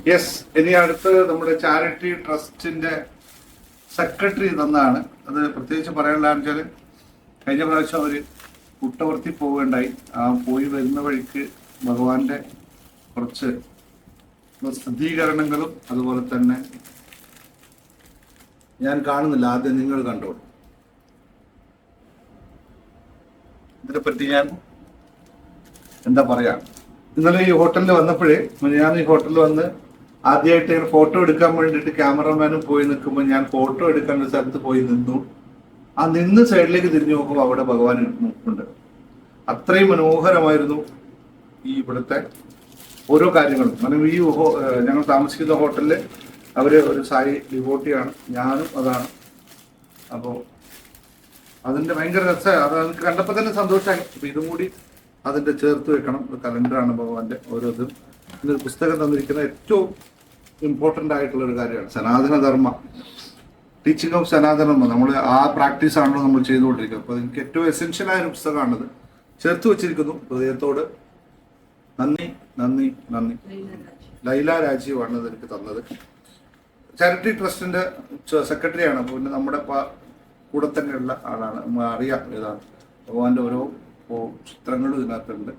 Yes, ഇനി അടുത്ത് നമ്മുടെ ചാരിറ്റി ട്രസ്റ്റിന്റെ സെക്രട്ടറി തന്നാണ്. അത് പ്രത്യേകിച്ച് പറയാനുള്ളതെന്ന് വെച്ചാൽ കഴിഞ്ഞ പ്രാവശ്യം അവർ പുട്ടവർത്തി പോവുകയുണ്ടായി. ആ പോയി വരുന്ന വഴിക്ക് ഭഗവാന്റെ കുറച്ച് പ്രസിദ്ധീകരണങ്ങളും അതുപോലെ തന്നെ ഞാൻ കാണുന്നില്ല, ആദ്യം നിങ്ങൾ കണ്ടോളൂ. ഇതിനെപ്പറ്റി ഞാൻ എന്താ പറയാ, ഇന്നലെ ഈ ഹോട്ടലിൽ വന്നപ്പോഴേ ഞാൻ ഈ ഹോട്ടലിൽ വന്ന് ആദ്യമായിട്ട് ഫോട്ടോ എടുക്കാൻ വേണ്ടിയിട്ട് ക്യാമറമാനും പോയി നിൽക്കുമ്പോൾ ഞാൻ ഫോട്ടോ എടുക്കാൻ ഒരു സ്ഥലത്ത് പോയി നിന്നു. ആ നിന്ന് സൈഡിലേക്ക് തിരിഞ്ഞു നോക്കുമ്പോൾ അവിടെ ഭഗവാൻ നിൽക്കുന്നുണ്ട്. അത്രയും മനോഹരമായിരുന്നു ഈ ഇവിടുത്തെ ഓരോ കാര്യങ്ങളും. കാരണം ഈ ഞങ്ങൾ താമസിക്കുന്ന ഹോട്ടലിൽ അവര് ഒരു സായി ഡിവോട്ടിയാണ്, ഞാനും അതാണ്. അപ്പോൾ അതിന്റെ ഭയങ്കര രസമാണ്. അത് എനിക്ക് കണ്ടപ്പോൾ തന്നെ സന്തോഷമായി. അപ്പൊ ഇതും കൂടി അതിന്റെ ചേർത്ത് വെക്കണം. ഒരു കലണ്ടറാണ് ഭഗവാന്റെ ഓരോ ഇതും. ഇന്നൊരു പുസ്തകം തന്നിരിക്കുന്ന ഏറ്റവും ഇമ്പോർട്ടൻ്റ് ആയിട്ടുള്ള ഒരു കാര്യമാണ് സനാതന ധർമ്മ, ടീച്ചിങ് ഓഫ് സനാതന ധർമ്മ. നമ്മൾ ആ പ്രാക്ടീസ് ആണല്ലോ നമ്മൾ ചെയ്തുകൊണ്ടിരിക്കുന്നത്. അപ്പോൾ എനിക്ക് ഏറ്റവും എസെൻഷ്യൽ ആയ ഒരു പുസ്തകമാണത്. ചേർത്ത് വെച്ചിരിക്കുന്നു. ഹൃദയത്തോട് നന്ദി നന്ദി നന്ദി. ലൈല രാജീവാണ് ഇത് എനിക്ക് തന്നത്. ചാരിറ്റി ട്രസ്റ്റിന്റെ സെക്രട്ടറിയാണ്. അപ്പോൾ പിന്നെ നമ്മുടെ കൂടെ തന്നെയുള്ള ആളാണ്. അറിയാം ഏതാണ് ഭഗവാന്റെ ഓരോ ചിത്രങ്ങളും ഇതിനകത്തുണ്ട്.